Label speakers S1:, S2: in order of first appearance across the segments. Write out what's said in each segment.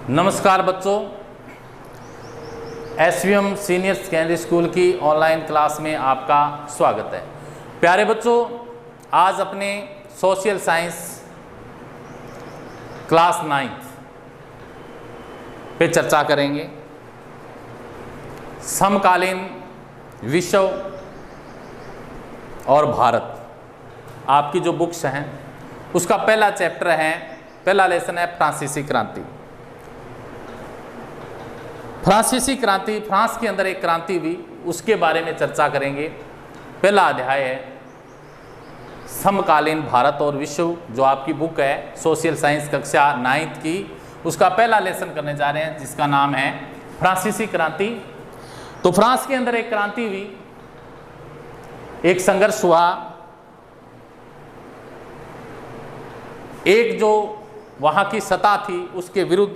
S1: नमस्कार बच्चों, SVM senior secondary school की ऑनलाइन क्लास में आपका स्वागत है। प्यारे बच्चों, आज अपने सोशल साइंस क्लास 9th पे चर्चा करेंगे। समकालीन विश्व और भारत आपकी जो बुक्स हैं उसका पहला चैप्टर है, पहला लेसन है फ्रांसीसी क्रांति। फ्रांसीसी क्रांति, फ्रांस के अंदर एक क्रांति हुई, उसके बारे में चर्चा करेंगे। पहला अध्याय है समकालीन भारत और विश्व, जो आपकी बुक है सोशल साइंस कक्षा 9th की, उसका पहला लेसन करने जा रहे हैं जिसका नाम है फ्रांसीसी क्रांति। तो फ्रांस के अंदर एक क्रांति हुई, एक संघर्ष हुआ, एक जो वहां की सत्ता थी उसके विरुद्ध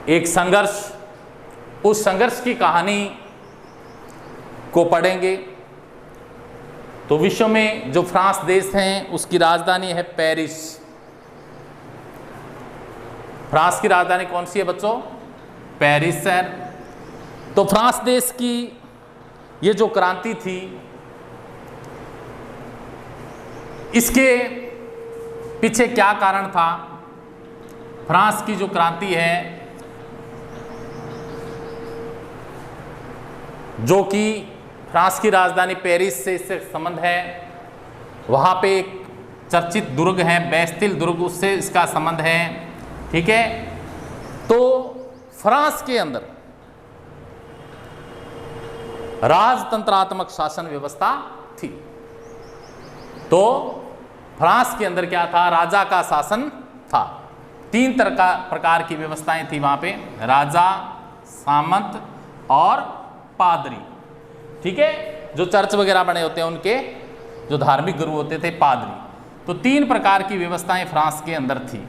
S1: एक संघर्ष। उस संघर्ष की कहानी को पढ़ेंगे। तो विश्व में जो फ्रांस देश है उसकी राजधानी है पेरिस। फ्रांस की राजधानी कौन सी है बच्चों? पेरिस शहर। तो फ्रांस देश की ये जो क्रांति थी, इसके पीछे क्या कारण था? फ्रांस की जो क्रांति है, जो कि फ्रांस की राजधानी पेरिस से इससे संबंध है, वहाँ पे एक चर्चित दुर्ग है बेस्तिल दुर्ग, उससे इसका संबंध है। ठीक है। तो फ्रांस के अंदर राजतंत्रात्मक शासन व्यवस्था थी। तो फ्रांस के अंदर क्या था? राजा का शासन था। 3 प्रकार की व्यवस्थाएं थी वहाँ पे, राजा, सामंत और पादरी। ठीक है। जो चर्च वगैरह बने होते हैं उनके जो धार्मिक गुरु होते थे, पादरी। तो 3 प्रकार की व्यवस्थाएं फ्रांस के अंदर थी।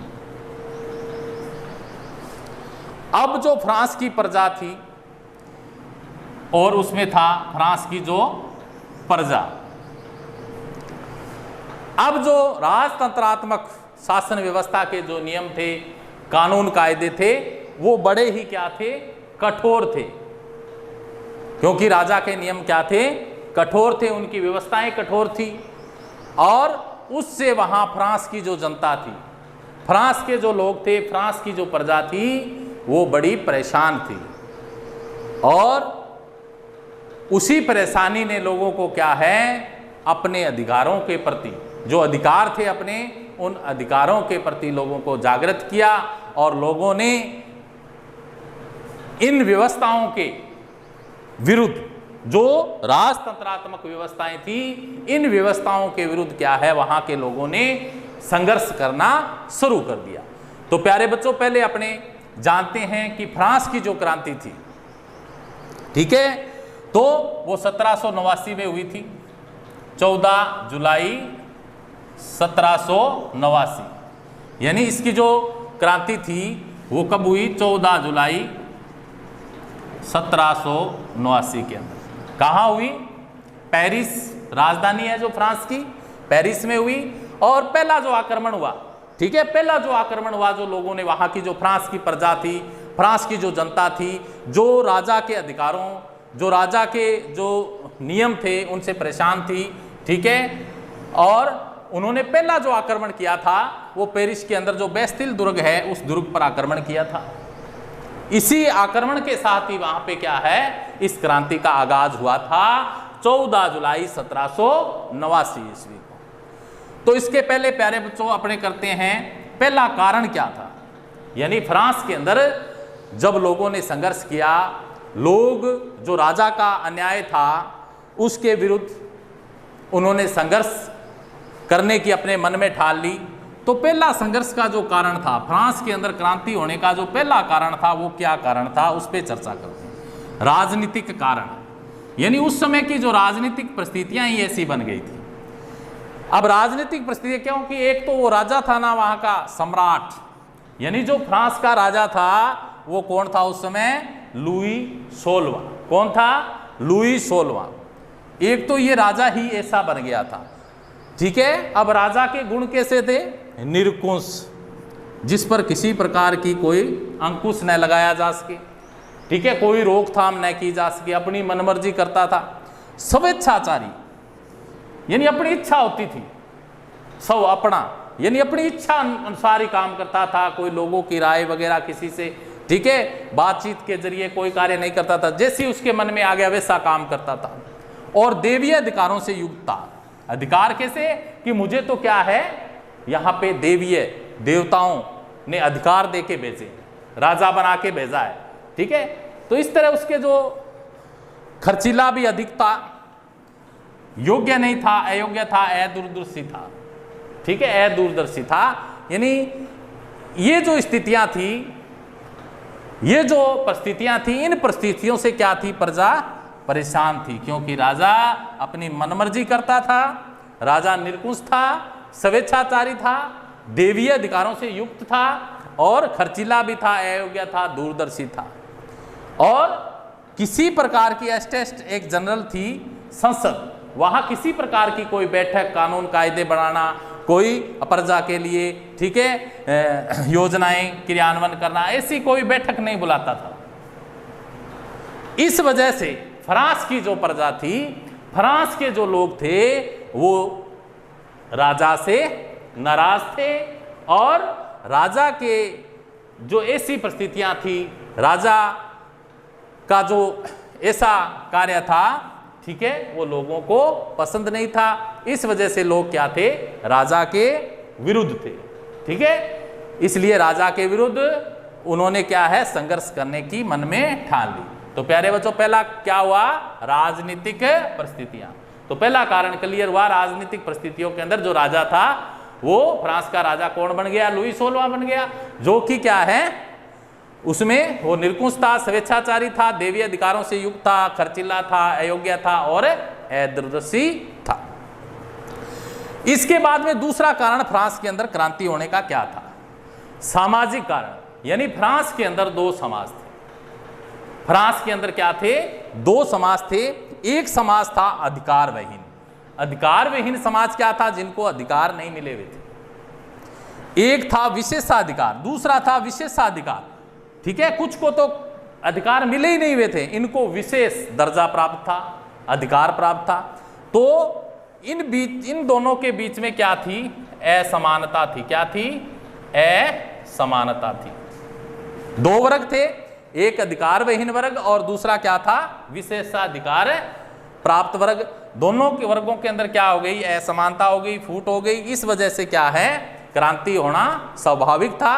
S1: अब जो फ्रांस की प्रजा थी और उसमें था फ्रांस की जो प्रजा, अब जो राजतंत्रात्मक शासन व्यवस्था के जो नियम थे, कानून कायदे थे, वो बड़े ही क्या थे? कठोर थे। क्योंकि राजा के नियम क्या थे? कठोर थे, उनकी व्यवस्थाएं कठोर थी। और उससे वहां फ्रांस की जो जनता थी, फ्रांस के जो लोग थे, फ्रांस की जो प्रजा थी, वो बड़ी परेशान थी। और उसी परेशानी ने लोगों को क्या है, अपने अधिकारों के प्रति, जो अधिकार थे अपने, उन अधिकारों के प्रति लोगों को जागृत किया। और लोगों ने इन व्यवस्थाओं के विरुद्ध, जो राजतंत्रात्मक व्यवस्थाएं थी, इन व्यवस्थाओं के विरुद्ध क्या है, वहां के लोगों ने संघर्ष करना शुरू कर दिया। तो प्यारे बच्चों, पहले अपने जानते हैं कि फ्रांस की जो क्रांति थी, ठीक है, तो वो 1789 में हुई थी। 14 जुलाई 1789, यानी इसकी जो क्रांति थी वो कब हुई? 14 जुलाई 1789 के अंदर। कहाँ हुई? पेरिस, राजधानी है जो फ्रांस की, पेरिस में हुई। और पहला जो आक्रमण हुआ, ठीक है, पहला जो आक्रमण हुआ, जो लोगों ने, वहाँ की जो फ्रांस की प्रजा थी, फ्रांस की जो जनता थी, जो राजा के अधिकारों, जो राजा के जो नियम थे उनसे परेशान थी। ठीक है। और उन्होंने पहला जो आक्रमण किया था वो पेरिस के अंदर जो बेस्तिल दुर्ग है उस दुर्ग पर आक्रमण किया था। इसी आक्रमण के साथ ही वहां पे क्या है, इस क्रांति का आगाज हुआ था 14 जुलाई 1789 ईस्वी को। तो इसके पहले प्यारे बच्चों अपने करते हैं, पहला कारण क्या था? यानी फ्रांस के अंदर जब लोगों ने संघर्ष किया, लोग जो राजा का अन्याय था उसके विरुद्ध उन्होंने संघर्ष करने की अपने मन में ठान ली। तो पहला संघर्ष का जो कारण था, फ्रांस के अंदर क्रांति होने का जो पहला कारण था, वो क्या कारण था, उस पर चर्चा करते हैं। राजनीतिक कारण, यानी उस समय की जो राजनीतिक परिस्थितियां ही ऐसी बन गई थी। अब राजनीतिक परिस्थितियां क्योंकि एक तो वो राजा था ना वहां का सम्राट, यानी जो फ्रांस का राजा था वो कौन था उस समय? लुई 16वां। कौन था? लुई 16वां। एक तो ये राजा ही ऐसा बन गया था। ठीक है। अब राजा के गुण कैसे थे? निरंकुश, जिस पर किसी प्रकार की कोई अंकुश न लगाया जा सके, ठीक है, कोई रोकथाम न की जा सके, अपनी मनमर्जी करता था। स्वेच्छाचारी यानी अपनी इच्छा होती थी, सब अपना यानी अपनी इच्छा अनुसार ही काम करता था, कोई लोगों की राय वगैरह किसी से, ठीक है, बातचीत के जरिए कोई कार्य नहीं करता था, जैसी उसके मन में आ गया वैसा काम करता था। और देवीय अधिकारों से युक्त था। अधिकार कैसे कि मुझे तो क्या है, यहाँ पे देवीय देवताओं ने अधिकार दे के भेजे, राजा बना के भेजा है, ठीक है। तो इस तरह उसके जो खर्चीला भी अधिक था, योग्य नहीं था, अयोग्य था, अदूरदर्शी था, ठीक है, अदूरदर्शी था। यानी ये जो स्थितियां थी, ये जो परिस्थितियां थी, इन परिस्थितियों से क्या थी, प्रजा परेशान थी, क्योंकि राजा अपनी मनमर्जी करता था, राजा निरंकुश था, स्वेच्छाचारी था, देवीय अधिकारों से युक्त था और खर्चीला भी था, अयोग्य था, दूरदर्शी था। और किसी प्रकार की एस्टेस्ट एक जनरल थी संसद, वहां किसी प्रकार की कोई बैठक, कानून कायदे बनाना, कोई प्रजा के लिए, ठीक है, योजनाएं क्रियान्वयन करना, ऐसी कोई बैठक नहीं बुलाता था। इस वजह से फ्रांस की जो प्रजा थी, फ्रांस के जो लोग थे, वो राजा से नाराज थे और राजा के जो ऐसी परिस्थितियां थी, राजा का जो ऐसा कार्य था, ठीक है, वो लोगों को पसंद नहीं था। इस वजह से लोग क्या थे, राजा के विरुद्ध थे, ठीक है। इसलिए राजा के विरुद्ध उन्होंने क्या है, संघर्ष करने की मन में ठान ली। तो प्यारे बच्चों, पहला क्या हुआ, राजनीतिक परिस्थितियां। तो पहला कारण क्लियर हुआ, राजनीतिक परिस्थितियों के अंदर जो राजा था, वो फ्रांस का राजा कौन बन गया, लुई 16वां बन गया, जो कि क्या है, उसमें वो निरंकुश था, स्वेच्छाचारी था, देवीय अधिकारों से युक्त था, खर्चीला था, अयोग्य था और अदूरदर्शी था। इसके बाद में दूसरा कारण फ्रांस के अंदर क्रांति होने का क्या था, सामाजिक कारण। यानी फ्रांस के अंदर दो समाज थे, फ्रांस के अंदर क्या थे, दो समाज थे। एक समाज था अधिकार विहीन, अधिकार विहीन समाज क्या था, जिनको अधिकार नहीं मिले हुए थे। एक था विशेषाधिकार, दूसरा था विशेषाधिकार, ठीक है, कुछ को तो अधिकार मिले ही नहीं हुए थे, इनको विशेष दर्जा प्राप्त था, अधिकार प्राप्त था। तो इन दोनों के बीच में क्या थी, असमानता थी। क्या थी, असमानता थी। दो वर्ग थे, एक अधिकार विहीन वर्ग और दूसरा क्या था, विशेषाधिकार प्राप्त वर्ग। दोनों के वर्गों के अंदर क्या हो गई, असमानता हो गई, फूट हो गई। इस वजह से क्या है, क्रांति होना स्वाभाविक था।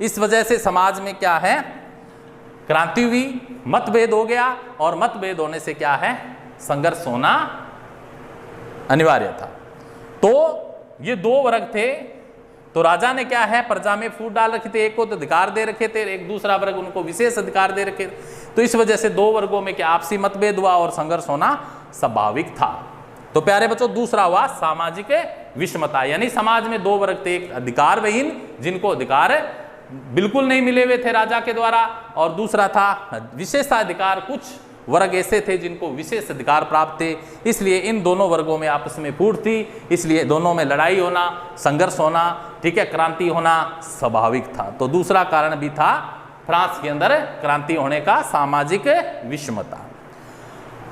S1: इस वजह से समाज में क्या है, क्रांति हुई, मतभेद हो गया और मतभेद होने से क्या है, संघर्ष होना अनिवार्य था। तो ये दो वर्ग थे। तो राजा ने क्या है, प्रजा में फूट डाल रखे थे, एक को तो अधिकार दे रखे थे, एक दूसरा वर्ग उनको विशेष अधिकार दे रखे। तो इस वजह से दो वर्गों में क्या आपसी मतभेद हुआ और संघर्ष होना स्वाभाविक था। तो प्यारे बच्चों, दूसरा हुआ सामाजिक विषमता, यानी समाज में दो वर्ग थे, एक अधिकार विहीन जिनको अधिकार बिल्कुल नहीं मिले हुए थे राजा के द्वारा, और दूसरा था विशेषाधिकार, कुछ वर्ग ऐसे थे जिनको विशेष अधिकार प्राप्त थे। इसलिए इन दोनों वर्गों में आपस में फूट थी, इसलिए दोनों में लड़ाई होना, संघर्ष होना, ठीक है, क्रांति होना स्वाभाविक था। तो दूसरा कारण भी था फ्रांस के अंदर क्रांति होने का, सामाजिक विषमता।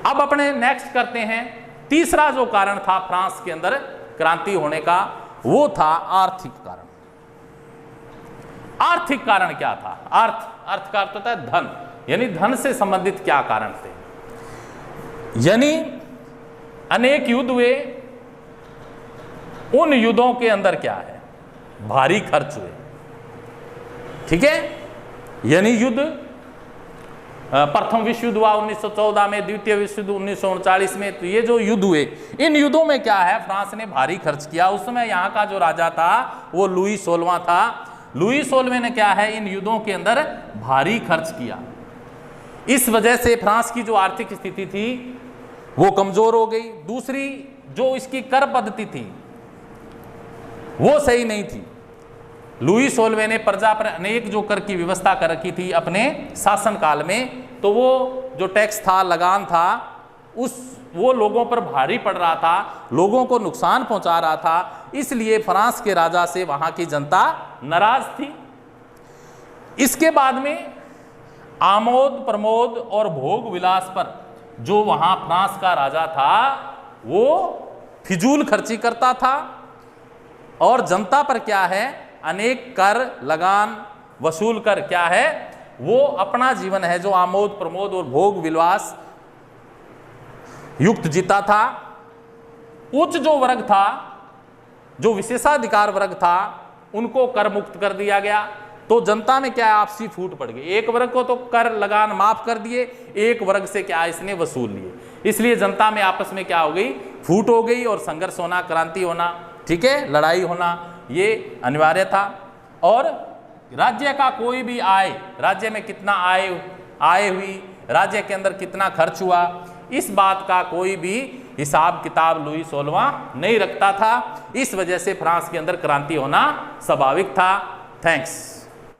S1: अब अपने नेक्स्ट करते हैं, तीसरा जो कारण था फ्रांस के अंदर क्रांति होने का, वो था आर्थिक कारण। आर्थिक कारण क्या था, अर्थ का अर्थ होता है धन, यानी धन से संबंधित क्या कारण थे। यानी अनेक युद्ध हुए, उन युद्धों के अंदर क्या है, भारी खर्च हुए, ठीक है। यानी युद्ध, प्रथम विश्व युद्ध हुआ 1914 में, द्वितीय विश्व युद्ध 1939 में। तो ये जो युद्ध हुए, इन युद्धों में क्या है, फ्रांस ने भारी खर्च किया। उस समय यहाँ का जो राजा था वो लुई 16वां था। लुई 16वें ने क्या है, इन युद्धों के अंदर भारी खर्च किया। इस वजह से फ्रांस की जो आर्थिक स्थिति थी वो कमजोर हो गई। दूसरी जो इसकी कर पद्धति थी वो सही नहीं थी। लुई 16वें ने प्रजा पर अनेक जो कर की व्यवस्था कर रखी थी अपने शासन काल में, तो वो जो टैक्स था, लगान था, वो लोगों पर भारी पड़ रहा था, लोगों को नुकसान पहुंचा रहा था। इसलिए फ्रांस के राजा से वहां की जनता नाराज थी। इसके बाद में आमोद प्रमोद और भोग विलास पर जो वहां फ्रांस का राजा था वो फिजूल खर्ची करता था और जनता पर क्या है, अनेक कर लगान वसूल कर क्या है, वो अपना जीवन है जो आमोद प्रमोद और भोग विलास युक्त जीता था। उच्च जो वर्ग था, जो विशेषाधिकार वर्ग था, उनको कर मुक्त कर दिया गया। तो जनता में क्या है, आपसी फूट पड़ गई। एक वर्ग को तो कर लगान माफ कर दिए, एक वर्ग से क्या इसने वसूल लिए, इसलिए जनता में आपस में क्या हो गई, फूट हो गई और संघर्ष होना, क्रांति होना, ठीक है, लड़ाई होना, ये अनिवार्य था। और राज्य का कोई भी आय, राज्य में कितना आय हुई, राज्य के अंदर कितना खर्च हुआ, इस बात का कोई भी हिसाब किताब लुई 16वां नहीं रखता था। इस वजह से फ्रांस के अंदर क्रांति होना स्वाभाविक था। थैंक्स।